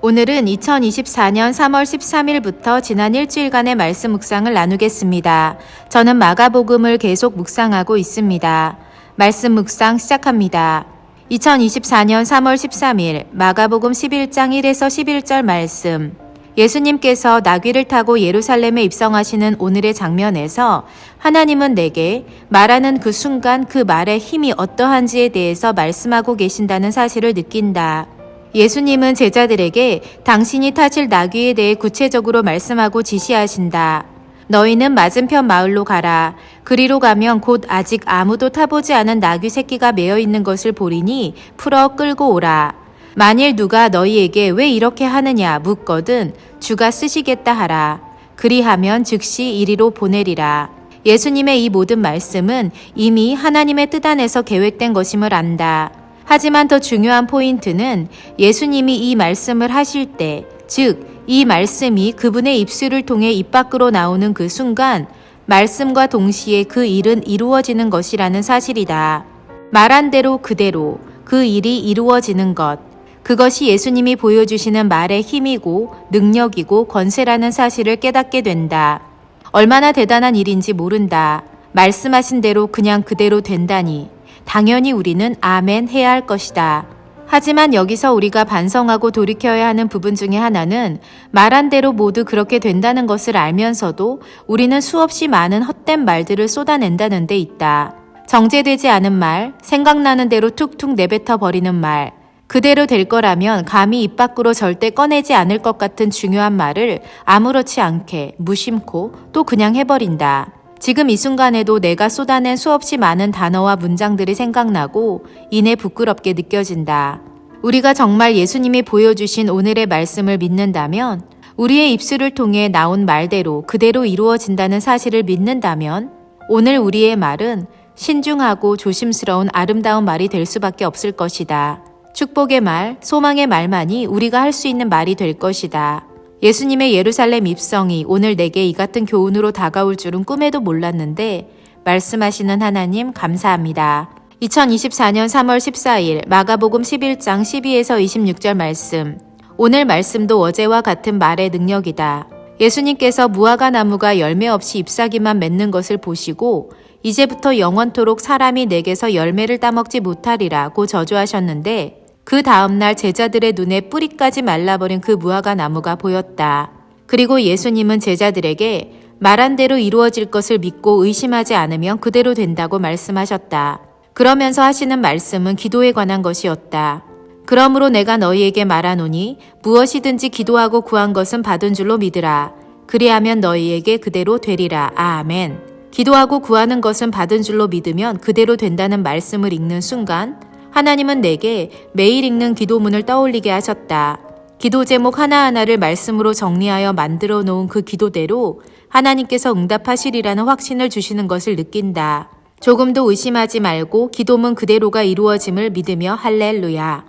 오늘은 2024년 3월 13일부터 지난 일주일간의 말씀 묵상을 나누겠습니다. 저는 마가복음을 계속 묵상하고 있습니다. 말씀 묵상 시작합니다. 2024년 3월 13일 마가복음 11장 1에서 11절 말씀. 예수님께서 나귀를 타고 예루살렘에 입성하시는 오늘의 장면에서 하나님은 내게 말하는 그 순간 그 말의 힘이 어떠한지에 대해서 말씀하고 계신다는 사실을 느낀다. 예수님은 제자들에게 당신이 타실 나귀에 대해 구체적으로 말씀하고 지시하신다. 너희는 맞은편 마을로 가라. 그리로 가면 곧 아직 아무도 타보지 않은 나귀 새끼가 매어 있는 것을 보리니 풀어 끌고 오라. 만일 누가 너희에게 왜 이렇게 하느냐 묻거든 주가 쓰시겠다 하라. 그리하면 즉시 이리로 보내리라. 예수님의 이 모든 말씀은 이미 하나님의 뜻 안에서 계획된 것임을 안다. 하지만 더 중요한 포인트는 예수님이 이 말씀을 하실 때, 즉, 이 말씀이 그분의 입술을 통해 입 밖으로 나오는 그 순간, 말씀과 동시에 그 일은 이루어지는 것이라는 사실이다. 말한 대로 그대로 그 일이 이루어지는 것. 그것이 예수님이 보여주시는 말의 힘이고 능력이고 권세라는 사실을 깨닫게 된다. 얼마나 대단한 일인지 모른다. 말씀하신 대로 그냥 그대로 된다니. 당연히 우리는 아멘 해야 할 것이다. 하지만 여기서 우리가 반성하고 돌이켜야 하는 부분 중에 하나는 말한 대로 모두 그렇게 된다는 것을 알면서도 우리는 수없이 많은 헛된 말들을 쏟아낸다는 데 있다. 정제되지 않은 말, 생각나는 대로 툭툭 내뱉어 버리는 말, 그대로 될 거라면 감히 입 밖으로 절대 꺼내지 않을 것 같은 중요한 말을 아무렇지 않게 무심코 또 그냥 해버린다. 지금 이 순간에도 내가 쏟아낸 수없이 많은 단어와 문장들이 생각나고 이내 부끄럽게 느껴진다. 우리가 정말 예수님이 보여주신 오늘의 말씀을 믿는다면, 우리의 입술을 통해 나온 말대로 그대로 이루어진다는 사실을 믿는다면, 오늘 우리의 말은 신중하고 조심스러운 아름다운 말이 될 수밖에 없을 것이다. 축복의 말, 소망의 말만이 우리가 할 수 있는 말이 될 것이다. 예수님의 예루살렘 입성이 오늘 내게 이 같은 교훈으로 다가올 줄은 꿈에도 몰랐는데 말씀하시는 하나님 감사합니다. 2024년 3월 14일 마가복음 11장 12에서 26절 말씀. 오늘 말씀도 어제와 같은 말의 능력이다. 예수님께서 무화과 나무가 열매 없이 잎사귀만 맺는 것을 보시고 이제부터 영원토록 사람이 내게서 열매를 따먹지 못하리라고 저주하셨는데 그 다음날 제자들의 눈에 뿌리까지 말라버린 그 무화과 나무가 보였다. 그리고 예수님은 제자들에게 말한 대로 이루어질 것을 믿고 의심하지 않으면 그대로 된다고 말씀하셨다. 그러면서 하시는 말씀은 기도에 관한 것이었다. 그러므로 내가 너희에게 말하노니 무엇이든지 기도하고 구한 것은 받은 줄로 믿으라. 그리하면 너희에게 그대로 되리라. 아멘. 기도하고 구하는 것은 받은 줄로 믿으면 그대로 된다는 말씀을 읽는 순간 하나님은 내게 매일 읽는 기도문을 떠올리게 하셨다. 기도 제목 하나하나를 말씀으로 정리하여 만들어 놓은 그 기도대로 하나님께서 응답하시리라는 확신을 주시는 것을 느낀다. 조금도 의심하지 말고 기도문 그대로가 이루어짐을 믿으며 할렐루야.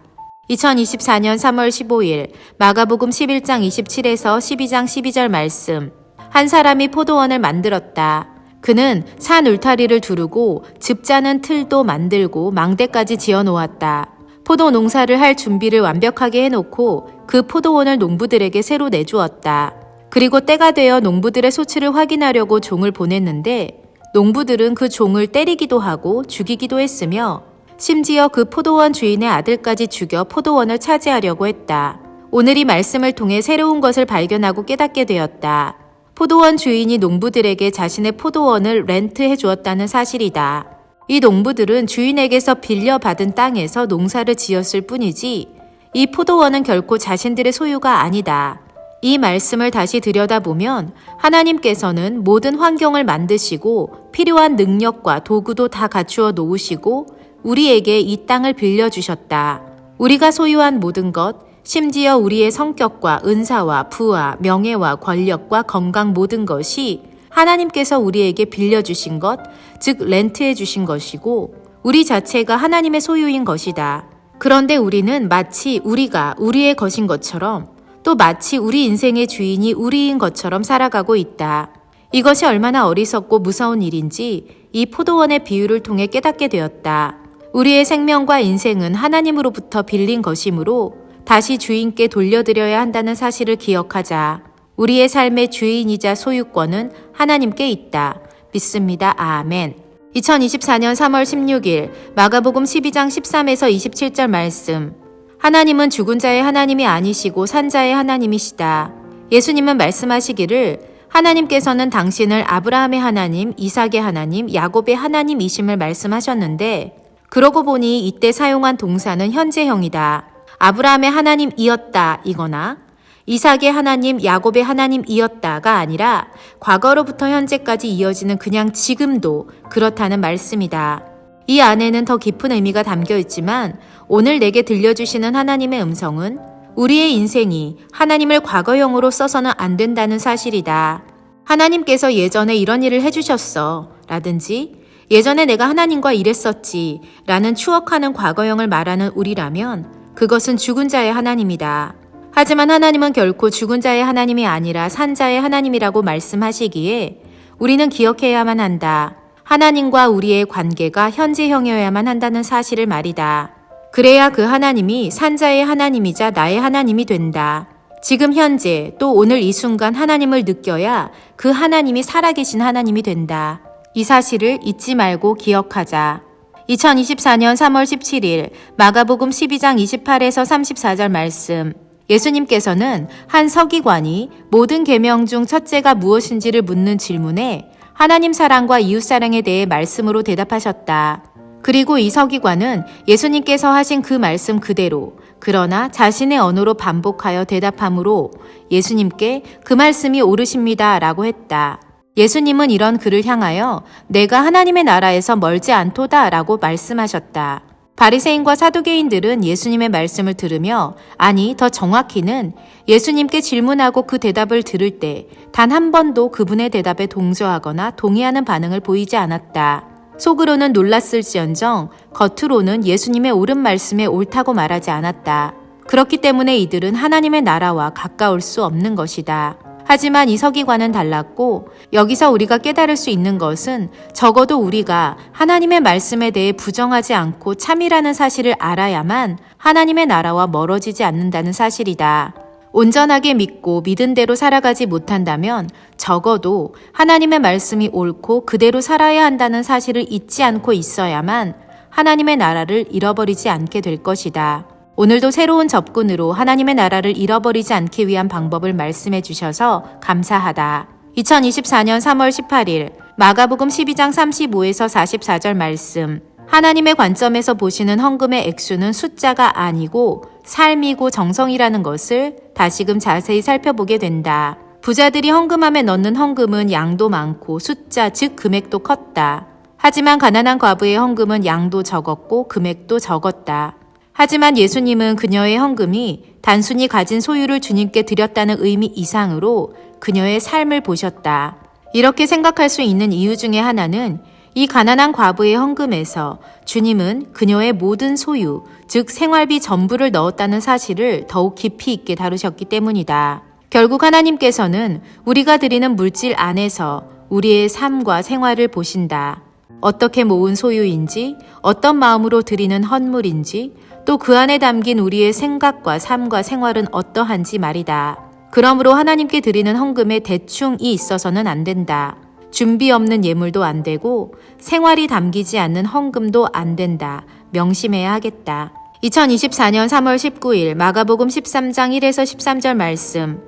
2024년 3월 15일 마가복음 11장 27에서 12장 12절 말씀. 한 사람이 포도원을 만들었다. 그는 산 울타리를 두르고 즙 짜는 틀도 만들고 망대까지 지어 놓았다. 포도 농사를 할 준비를 완벽하게 해놓고 그 포도원을 농부들에게 새로 내주었다. 그리고 때가 되어 농부들의 소치를 확인하려고 종을 보냈는데 농부들은 그 종을 때리기도 하고 죽이기도 했으며 심지어 그 포도원 주인의 아들까지 죽여 포도원을 차지하려고 했다. 오늘 이 말씀을 통해 새로운 것을 발견하고 깨닫게 되었다. 포도원 주인이 농부들에게 자신의 포도원을 렌트해 주었다는 사실이다. 이 농부들은 주인에게서 빌려받은 땅에서 농사를 지었을 뿐이지 이 포도원은 결코 자신들의 소유가 아니다. 이 말씀을 다시 들여다보면 하나님께서는 모든 환경을 만드시고 필요한 능력과 도구도 다 갖추어 놓으시고 우리에게 이 땅을 빌려주셨다. 우리가 소유한 모든 것, 심지어 우리의 성격과 은사와 부와 명예와 권력과 건강 모든 것이 하나님께서 우리에게 빌려주신 것, 즉 렌트해 주신 것이고 우리 자체가 하나님의 소유인 것이다. 그런데 우리는 마치 우리가 우리의 것인 것처럼 또 마치 우리 인생의 주인이 우리인 것처럼 살아가고 있다. 이것이 얼마나 어리석고 무서운 일인지 이 포도원의 비유를 통해 깨닫게 되었다. 우리의 생명과 인생은 하나님으로부터 빌린 것이므로 다시 주인께 돌려드려야 한다는 사실을 기억하자. 우리의 삶의 주인이자 소유권은 하나님께 있다. 믿습니다. 아멘. 2024년 3월 16일 마가복음 12장 13에서 27절 말씀. 하나님은 죽은 자의 하나님이 아니시고 산 자의 하나님이시다. 예수님은 말씀하시기를 하나님께서는 당신을 아브라함의 하나님, 이삭의 하나님, 야곱의 하나님이심을 말씀하셨는데 그러고 보니 이때 사용한 동사는 현재형이다. 아브라함의 하나님이었다 이거나 이삭의 하나님, 야곱의 하나님이었다가 아니라 과거로부터 현재까지 이어지는 그냥 지금도 그렇다는 말씀이다. 이 안에는 더 깊은 의미가 담겨 있지만 오늘 내게 들려주시는 하나님의 음성은 우리의 인생이 하나님을 과거형으로 써서는 안 된다는 사실이다. 하나님께서 예전에 이런 일을 해주셨어 라든지 예전에 내가 하나님과 이랬었지 라는 추억하는 과거형을 말하는 우리라면 그것은 죽은 자의 하나님이다. 하지만 하나님은 결코 죽은 자의 하나님이 아니라 산 자의 하나님이라고 말씀하시기에 우리는 기억해야만 한다. 하나님과 우리의 관계가 현재형이어야만 한다는 사실을 말이다. 그래야 그 하나님이 산 자의 하나님이자 나의 하나님이 된다. 지금 현재 또 오늘 이 순간 하나님을 느껴야 그 하나님이 살아계신 하나님이 된다. 이 사실을 잊지 말고 기억하자. 2024년 3월 17일 마가복음 12장 28에서 34절 말씀. 예수님께서는 한 서기관이 모든 계명 중 첫째가 무엇인지를 묻는 질문에 하나님 사랑과 이웃 사랑에 대해 말씀으로 대답하셨다. 그리고 이 서기관은 예수님께서 하신 그 말씀 그대로 그러나 자신의 언어로 반복하여 대답하므로 예수님께 그 말씀이 옳으십니다 라고 했다. 예수님은 이런 그를 향하여 내가 하나님의 나라에서 멀지 않도다 라고 말씀하셨다. 바리새인과 사두개인들은 예수님의 말씀을 들으며 아니 더 정확히는 예수님께 질문하고 그 대답을 들을 때 단 한 번도 그분의 대답에 동조하거나 동의하는 반응을 보이지 않았다. 속으로는 놀랐을지언정 겉으로는 예수님의 옳은 말씀에 옳다고 말하지 않았다. 그렇기 때문에 이들은 하나님의 나라와 가까울 수 없는 것이다. 하지만 이 서기관은 달랐고 여기서 우리가 깨달을 수 있는 것은 적어도 우리가 하나님의 말씀에 대해 부정하지 않고 참이라는 사실을 알아야만 하나님의 나라와 멀어지지 않는다는 사실이다. 온전하게 믿고 믿은 대로 살아가지 못한다면 적어도 하나님의 말씀이 옳고 그대로 살아야 한다는 사실을 잊지 않고 있어야만 하나님의 나라를 잃어버리지 않게 될 것이다. 오늘도 새로운 접근으로 하나님의 나라를 잃어버리지 않기 위한 방법을 말씀해 주셔서 감사하다. 2024년 3월 18일 마가복음 12장 35에서 44절 말씀. 하나님의 관점에서 보시는 헌금의 액수는 숫자가 아니고 삶이고 정성이라는 것을 다시금 자세히 살펴보게 된다. 부자들이 헌금함에 넣는 헌금은 양도 많고 숫자 즉 금액도 컸다. 하지만 가난한 과부의 헌금은 양도 적었고 금액도 적었다. 하지만 예수님은 그녀의 헌금이 단순히 가진 소유를 주님께 드렸다는 의미 이상으로 그녀의 삶을 보셨다. 이렇게 생각할 수 있는 이유 중에 하나는 이 가난한 과부의 헌금에서 주님은 그녀의 모든 소유, 즉 생활비 전부를 넣었다는 사실을 더욱 깊이 있게 다루셨기 때문이다. 결국 하나님께서는 우리가 드리는 물질 안에서 우리의 삶과 생활을 보신다. 어떻게 모은 소유인지, 어떤 마음으로 드리는 헌물인지, 또 그 안에 담긴 우리의 생각과 삶과 생활은 어떠한지 말이다. 그러므로 하나님께 드리는 헌금에 대충이 있어서는 안 된다. 준비 없는 예물도 안 되고 생활이 담기지 않는 헌금도 안 된다. 명심해야 하겠다. 2024년 3월 19일 마가복음 13장 1에서 13절 말씀.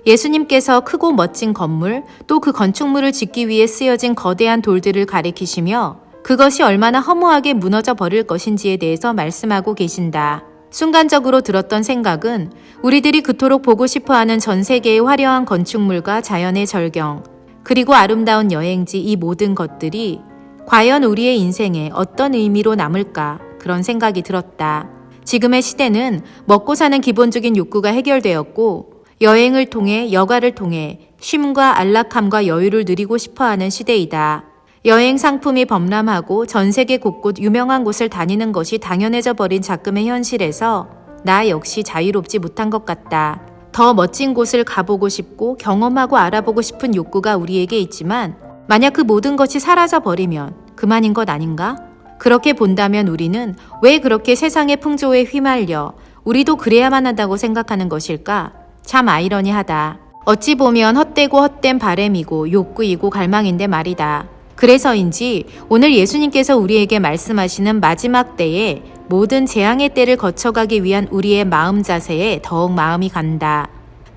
예수님께서 크고 멋진 건물 또 그 건축물을 짓기 위해 쓰여진 거대한 돌들을 가리키시며 그것이 얼마나 허무하게 무너져 버릴 것인지에 대해서 말씀하고 계신다. 순간적으로 들었던 생각은 우리들이 그토록 보고 싶어하는 전 세계의 화려한 건축물과 자연의 절경, 그리고 아름다운 여행지 이 모든 것들이 과연 우리의 인생에 어떤 의미로 남을까 그런 생각이 들었다. 지금의 시대는 먹고 사는 기본적인 욕구가 해결되었고 여행을 통해 여가를 통해 쉼과 안락함과 여유를 누리고 싶어하는 시대이다. 여행 상품이 범람하고 전 세계 곳곳 유명한 곳을 다니는 것이 당연해져 버린 작금의 현실에서 나 역시 자유롭지 못한 것 같다. 더 멋진 곳을 가보고 싶고 경험하고 알아보고 싶은 욕구가 우리에게 있지만 만약 그 모든 것이 사라져 버리면 그만인 것 아닌가? 그렇게 본다면 우리는 왜 그렇게 세상의 풍조에 휘말려 우리도 그래야만 한다고 생각하는 것일까? 참 아이러니하다. 어찌 보면 헛되고 헛된 바램이고 욕구이고 갈망인데 말이다. 그래서인지 오늘 예수님께서 우리에게 말씀하시는 마지막 때에 모든 재앙의 때를 거쳐가기 위한 우리의 마음 자세에 더욱 마음이 간다.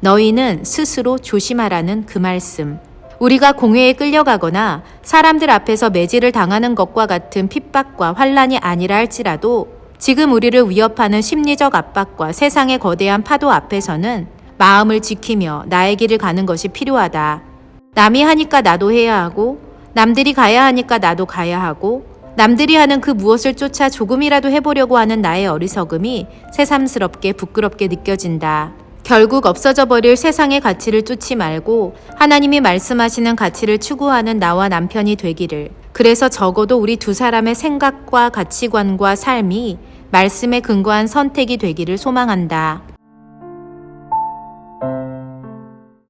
너희는 스스로 조심하라는 그 말씀. 우리가 공회에 끌려가거나 사람들 앞에서 매질을 당하는 것과 같은 핍박과 환란이 아니라 할지라도 지금 우리를 위협하는 심리적 압박과 세상의 거대한 파도 앞에서는 마음을 지키며 나의 길을 가는 것이 필요하다. 남이 하니까 나도 해야 하고 남들이 가야 하니까 나도 가야 하고 남들이 하는 그 무엇을 쫓아 조금이라도 해보려고 하는 나의 어리석음이 새삼스럽게 부끄럽게 느껴진다. 결국 없어져 버릴 세상의 가치를 쫓지 말고 하나님이 말씀하시는 가치를 추구하는 나와 남편이 되기를. 그래서 적어도 우리 두 사람의 생각과 가치관과 삶이 말씀에 근거한 선택이 되기를 소망한다.